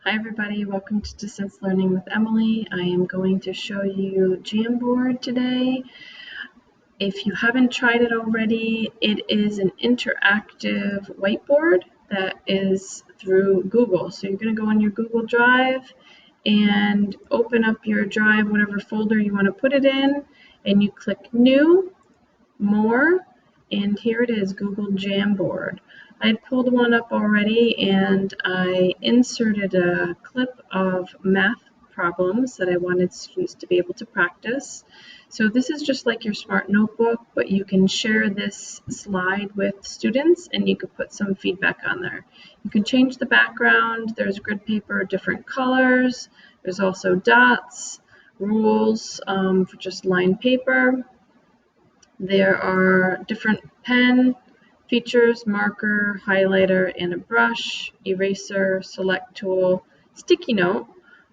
Hi everybody, welcome to Distance Learning with Emily. I am going to show you Jamboard today. If you haven't tried it already, it is an interactive whiteboard that is through Google. So you're going to go on your Google Drive and open up your Drive, whatever folder you want to put it in, and you click New, More, and here it is, Google Jamboard. I had pulled one up already and I inserted a clip of math problems that I wanted students to be able to practice. So this is just like your smart notebook, but you can share this slide with students and you could put some feedback on there. You can change the background. There's grid paper, different colors. There's also dots, rules for just lined paper. There are different pen features, marker, highlighter, and a brush, eraser, select tool, sticky note,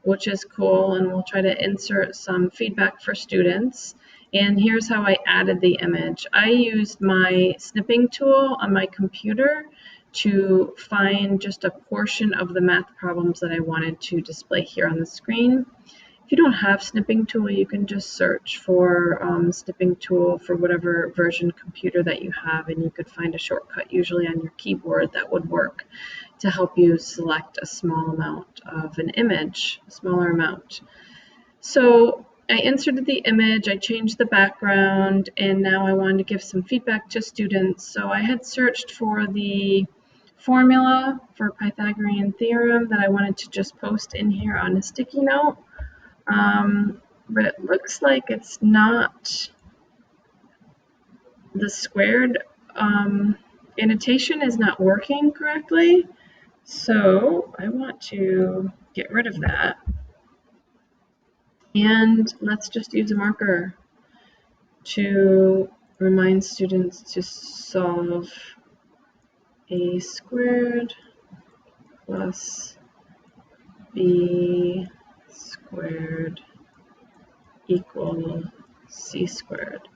which is cool, and we'll try to insert some feedback for students. And here's how I added the image. I used my snipping tool on my computer to find just a portion of the math problems that I wanted to display here on the screen. If you don't have snipping tool, you can just search for snipping tool for whatever version computer that you have, and you could find a shortcut usually on your keyboard that would work to help you select a small amount of an image, a smaller amount. So I inserted the image, I changed the background, and now I wanted to give some feedback to students. So I had searched for the formula for Pythagorean theorem that I wanted to just post in here on a sticky note. But it looks like it's not, the squared annotation is not working correctly. So I want to get rid of that. And let's just use a marker to remind students to solve a squared plus b squared equal c squared.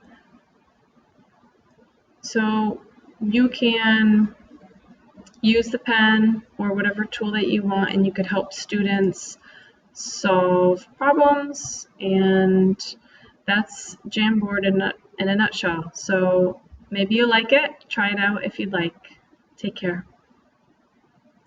So you can use the pen or whatever tool that you want, and you could help students solve problems, and that's Jamboard in a nutshell. So maybe you like it. Try it out if you'd like. Take care.